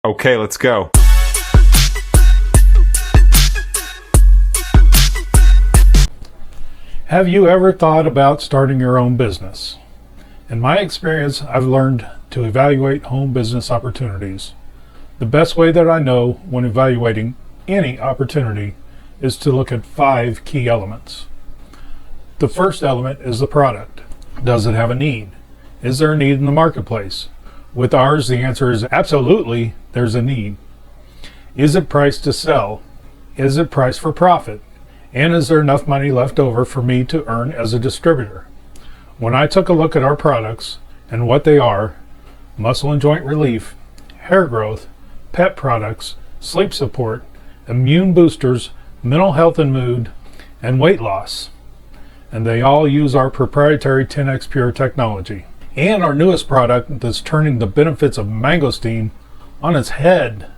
Okay, let's go. Have you ever thought about starting your own business? In my experience, I've learned to evaluate home business opportunities. The best way that I know when evaluating any opportunity is to look at 5 key elements. The first element is the product. Does it have a need? Is there a need in the marketplace? With ours, the answer is absolutely, there's a need. Is it priced to sell? Is it priced for profit? And is there enough money left over for me to earn as a distributor? When I took a look at our products and what they are, muscle and joint relief, hair growth, pet products, sleep support, immune boosters, mental health and mood, and weight loss. And they all use our proprietary 10X Pure technology. And our newest product that's turning the benefits of mangosteen on its head.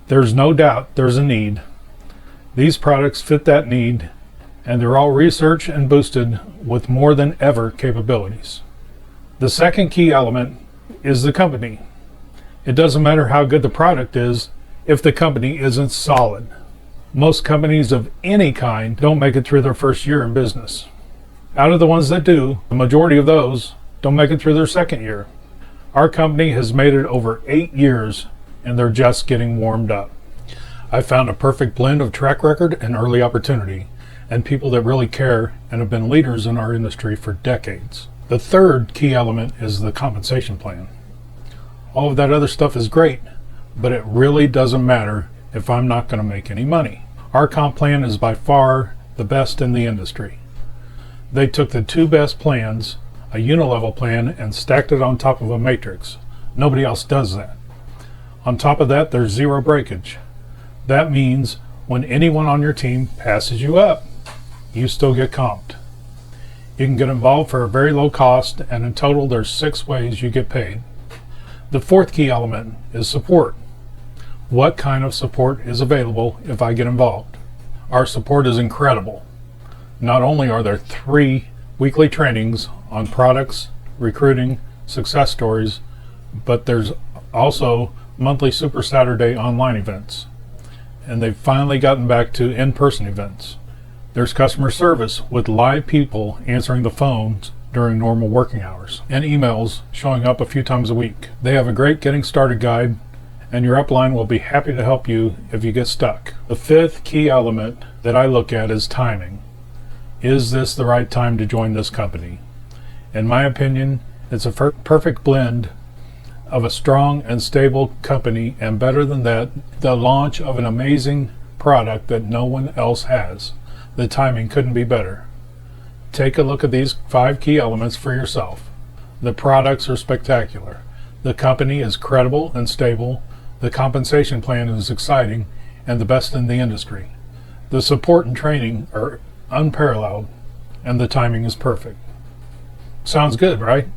There's no doubt there's a need. These products fit that need, and they're all researched and boosted with more than ever capabilities. The second key element is the company. It doesn't matter how good the product is if the company isn't solid. Most companies of any kind don't make it through their first year in business. Out of the ones that do, the majority of those don't make it through their second year. Our company has made it over 8 years, and they're just getting warmed up. I found a perfect blend of track record and early opportunity, and people that really care and have been leaders in our industry for decades. The third key element is the compensation plan. All of that other stuff is great, but it really doesn't matter if I'm not going to make any money. Our comp plan is by far the best in the industry. They took the 2 best plans, a unilevel plan, and stacked it on top of a matrix. Nobody else does that. On top of that, there's 0 breakage. That means when anyone on your team passes you up, you still get comped. You can get involved for a very low cost, and in total there's 6 ways you get paid. The fourth key element is support. What kind of support is available if I get involved? Our support is incredible. Not only are there 3 weekly trainings on products, recruiting, success stories, but there's also monthly Super Saturday online events. And they've finally gotten back to in-person events. There's customer service with live people answering the phones during normal working hours, and emails showing up a few times a week. They have a great getting started guide, and your upline will be happy to help you if you get stuck. The 5th key element that I look at is timing. Is this the right time to join this company? In my opinion, it's a perfect blend of a strong and stable company, and better than that, the launch of an amazing product that no one else has. The timing couldn't be better. Take a look at these 5 key elements for yourself. The products are spectacular. The company is credible and stable. The compensation plan is exciting and the best in the industry. The support and training are unparalleled, and the timing is perfect. Sounds good, right?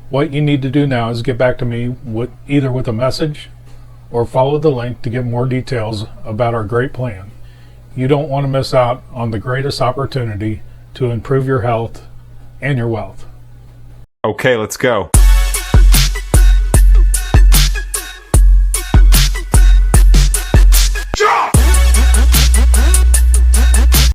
What you need to do now is get back to me either with a message or follow the link to get more details about our great plan. You don't want to miss out on the greatest opportunity to improve your health and your wealth. Okay, let's go.